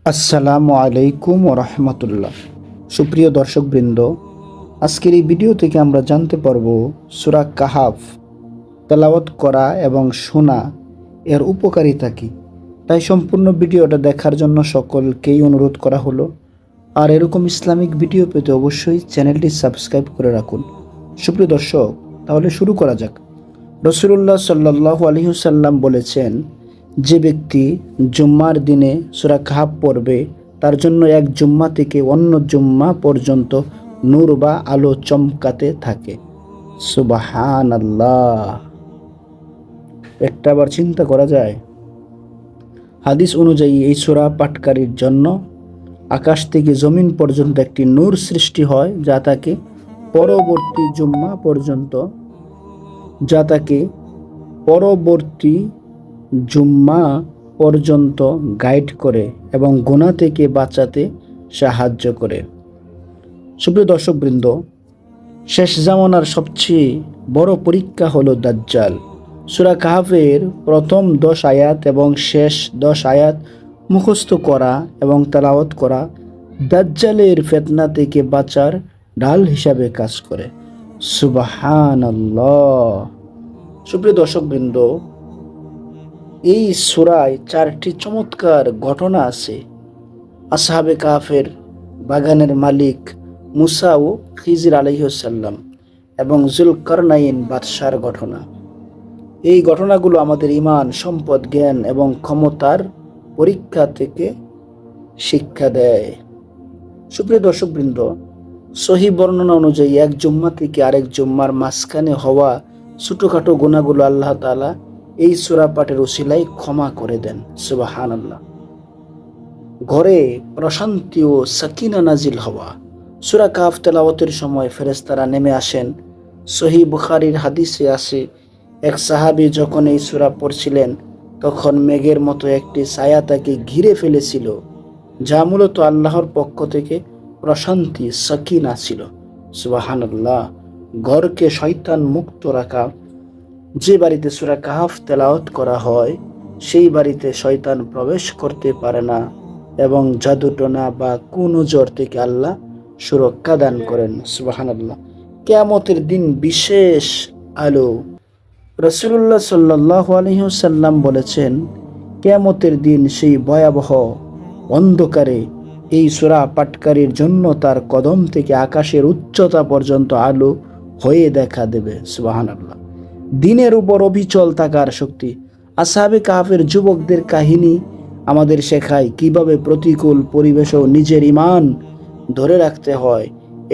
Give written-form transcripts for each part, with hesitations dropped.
আসসালামু আলাইকুম রহমতুল্লাহ। সুপ্রিয় দর্শকবৃন্দ, আজকের এই ভিডিও থেকে আমরা জানতে পারব সূরা কাহাফ তেলাওয়াত করা এবং শোনা এর উপকারিতা কী। তাই সম্পূর্ণ ভিডিওটা দেখার জন্য সকলকেই অনুরোধ করা হলো। আর এরকম ইসলামিক ভিডিও পেতে অবশ্যই চ্যানেলটি সাবস্ক্রাইব করে রাখুন। সুপ্রিয় দর্শক, তাহলে শুরু করা যাক। রাসূলুল্লাহ সাল্লাল্লাহু আলাইহি ওয়াসাল্লাম বলেছেন, যে ব্যক্তি জুম্মার দিনে সূরা কাহাফ পড়বে তার জন্য এক জুম্মা থেকে অন্য জুম্মা পর্যন্ত নূর বা আলো চমকাতে থাকে। সুবহানাল্লাহ। একটা আবার চিন্তা করা যায়, হাদিস অনুযায়ী এই সূরা পাঠকারীর জন্য আকাশ থেকে জমিন পর্যন্ত একটি নূর সৃষ্টি হয়, যা তাকে পরবর্তী জুম্মা পর্যন্ত গাইড করে এবং গুনাহ থেকে বাঁচাতে সাহায্য করে। সুপ্রিয় দর্শকবৃন্দ, শেষ জামানার সবচেয়ে বড় পরীক্ষা হলো দাজ্জাল। সূরা কাহাফের প্রথম 10 আয়াত এবং শেষ 10 আয়াত মুখস্থ করা এবং তেলাওয়াত করা দাজ্জালের ফিতনা থেকে বাঁচার ঢাল হিসাবে কাজ করে। সুবহানাল্লাহ। সুপ্রিয় দর্শকবৃন্দ, এই সূরায় 4টি চমৎকার ঘটনা আছে। আসহাবে কাহাফের বাগানের মালিক মুসা ও খিজির আলাইহিস সালাম এবং যুলকারনাইন বাদশার ঘটনা। এই ঘটনাগুলো আমাদের ঈমান, সম্পদ, জ্ঞান এবং ক্ষমতার পরীক্ষা থেকে শিক্ষা দেয়। সুপ্রিয় দর্শকবৃন্দ, সহিহ বর্ণনা অনুযায়ী এক জুম্মা থেকে আরেক জুম্মার মাঝখানে হওয়া ছোটখাটো গুনাহগুলো আল্লাহ তাআলা এই সূরা পাঠের উসিলায় ক্ষমা করে দেন। সুবহানাল্লাহ। ঘরে প্রশান্তি ও সাকিনা নাজিল হওয়া। সূরা কাহাফ তেলাওয়াতের সময় ফেরেশতারা নেমে আসেন। সহিহ বুখারীর হাদিসে আছে, এক সাহাবী যখন এই সূরা পড়ছিলেন তখন মেঘের মতো একটি ছায়া তাকে ঘিরে ফেলেছিল, যা মূলত আল্লাহর পক্ষ থেকে প্রশান্তি, সাকিনা ছিল। সুবহানাল্লাহ। ঘরকে শয়তান মুক্ত রাখা। যে বাড়িতে সূরা কাহাফ তেলাওয়াত করা হয় সেই বাড়িতে শয়তান প্রবেশ করতে পারে না এবং জাদুটোনা বা কুনজর থেকে আল্লাহ সুরক্ষা দান করেন। সুবহানাল্লাহ। কিয়ামতের দিন বিশেষ আলো। রাসূলুল্লাহ সাল্লাল্লাহু আলাইহি ওয়াসাল্লাম বলেছেন, কিয়ামতের দিন সেই ভয়াবহ অন্ধকারে এই সূরা পাঠকারীর জন্য তার কদম থেকে আকাশের উচ্চতা পর্যন্ত আলো হয়ে দেখা দেবে। সুবহানাল্লাহ। দিনের উপর অবিচল থাকার শক্তি। আসহাবে কাহাফের যুবকদের কাহিনী আমাদের শেখায় কিভাবে প্রতিকূল পরিবেশেও নিজের ঈমান ধরে রাখতে হয়।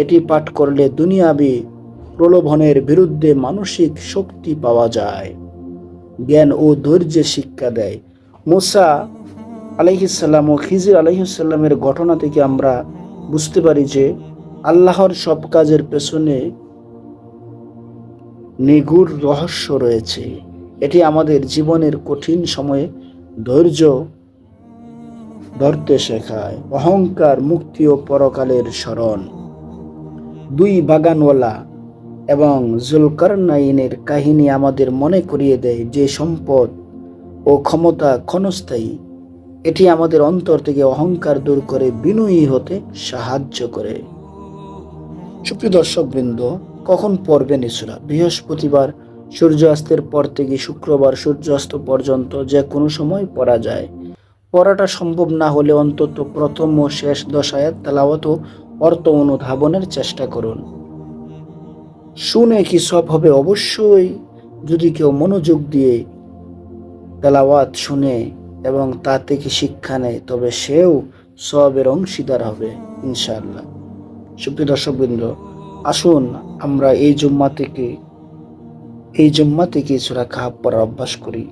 এটি পাঠ করলে দুনিয়াবি প্রলোভনের বিরুদ্ধে মানসিক শক্তি পাওয়া যায়। জ্ঞান ও ধৈর্যের শিক্ষা দেয়। মুসা আলাইহিস সালাম ও খিজির আলাইহিস সালামের ঘটনা থেকে আমরা বুঝতে পারি যে আল্লাহর সব কাজের পেছনে নিগূঢ় রহস্য রয়েছে। এটি আমাদের জীবনের কঠিন সময়ে ধৈর্য ধরতে শেখায়। অহংকার মুক্তি ও পরকালের স্মরণ। 2 বাগানওয়ালা এবং যুলকারনাইনের কাহিনী আমাদের মনে করিয়ে দেয় যে সম্পদ ও ক্ষমতা ক্ষণস্থায়ী। এটি আমাদের অন্তর থেকে অহংকার দূর করে বিনয়ী হতে সাহায্য করে। সুপ্রিয় দর্শকবৃন্দ, কখন পড়বেন এই সূরা? বৃহস্পতিবার সূর্যাস্তের পর থেকে শুক্রবার সূর্যাস্ত পর্যন্ত যে কোনো সময় পড়া যায়। পড়াটা সম্ভব না হলে অন্তত প্রথম ও শেষ 10 আয়াত তেলাওয়াত ও অর্থ অনুধাবনের চেষ্টা করুন। শুনে কি সব হবে? অবশ্যই। যদি কেউ মনোযোগ দিয়ে তেলাওয়াত শুনে এবং তা থেকে শিক্ষা নেয় তবে সেও সওয়াবের অংশীদার হবে ইনশাআল্লাহ। সুপ্রিয় দর্শকবৃন্দ, আসুন আমরা এই জুম্মা থেকে সূরা কাহাফ পড়ার অভ্যাস করি।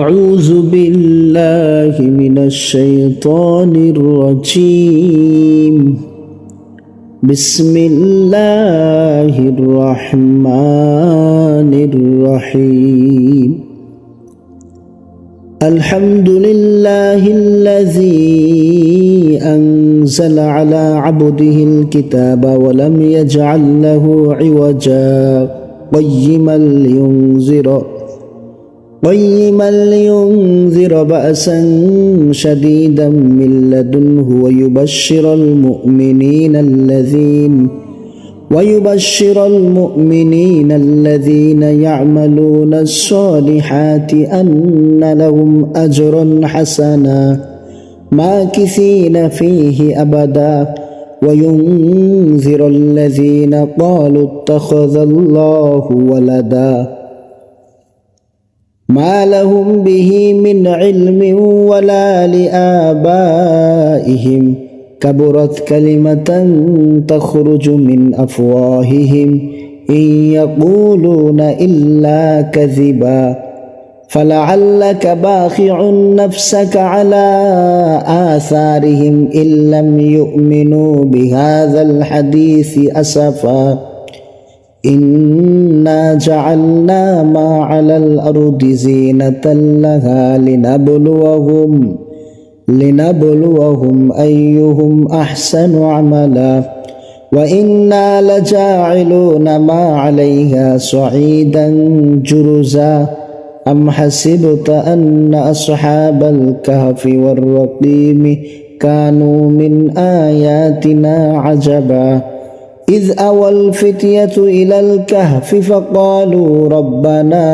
আউযু বিল্লাহি মিনাশ শাইতানির রাজীম। বিসমিল্লাহির রহমানির রহিম। আলহামদুলিল্লাহিল্লাযী أنزل على عبده الكتاب ولم يجعل له عوجا قيما قيما لينذر بأسا شديدا من لدنه ويبشر المؤمنين الذين يعملون الصالحات أن لهم أجرا حسنا ماكثين فيه أبدا وينذر الذين قالوا اتخذ الله ولدا ما لهم به من علم ولا لآبائهم كبرت كلمة تخرج من أفواههم إن يقولون إلا كذبا فلعلك باخع نفسك على آثارهم إن لم يؤمنوا بهذا الحديث أسفا إنا جعلنا ما على الأرض زينة لها لنبلوهم أيهم أحسن عملا وإنا لجاعلون ما عليها صعيدا جرزا أم حسبت أن أصحاب الكهف والرقيم كانوا من آياتنا عجبا إذ أوى الفتية إلى الكهف فقالوا ربنا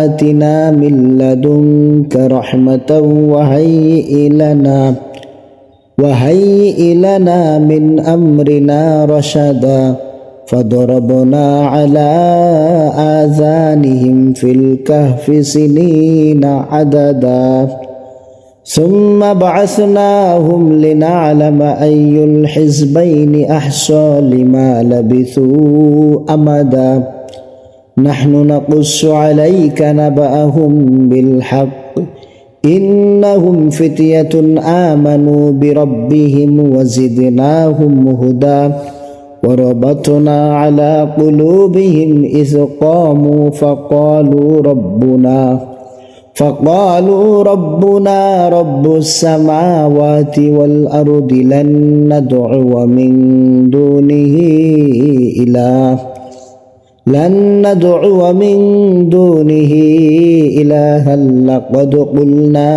آتنا من لدنك رحمة وهيئ لنا من أمرنا رشدا فضربنا على آذانهم في الكهف سنين عددا ثم بعثناهم لنعلم أي الحزبين أحصى لما لبثوا أمدا نحن نقص عليك نبأهم بالحق إنهم فتية آمنوا بربهم وزدناهم هدى وربطنا على قلوبهم إذ قاموا فقالوا ربنا رب السماوات والأرض لن ندعو من دونه إلها لقد قلنا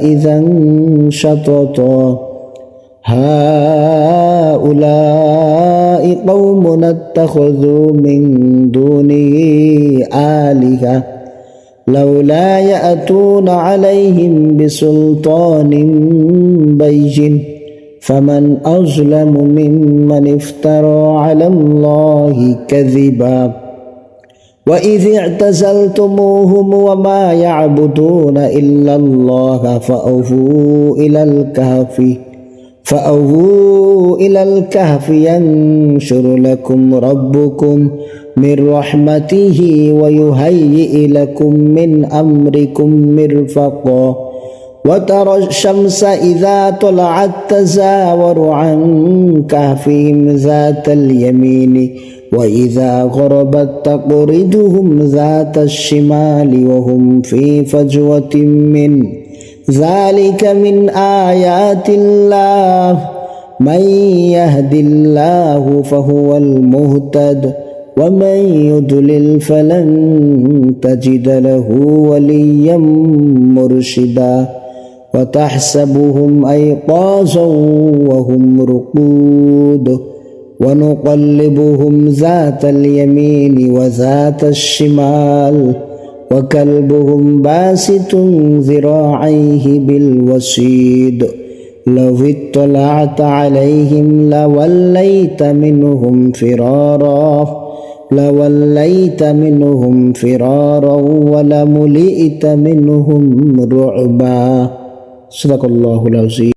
إذا شططا هؤلاء قومنا اتخذوا من دونه آلهة لولا يأتون عليهم بسلطان بين فمن أظلم ممن افترى على الله كذبا وإذ اعتزلتموهم وما يعبدون إلا الله فأووا إلى الكهف ينشر لكم ربكم من رحمته ويهيئ لكم من أمركم مرفقا وترى الشمس إذا طلعت تزاور عن كهفهم ذات اليمين وإذا غربت تقرضهم ذات الشمال وهم في فجوة منه ذلك من آيات الله من يهد الله فهو المهتد ومن يضلل فلن تجد له وليا مرشدا وتحسبهم أيقاظا وهم رقود ونقلبهم ذات اليمين وذات الشمال وكلبهم باسط ذراعيه بالوصيد لو اطلعت عليهم لوليت منهم فرارا ولملئت منهم رعبا صدق الله العظيم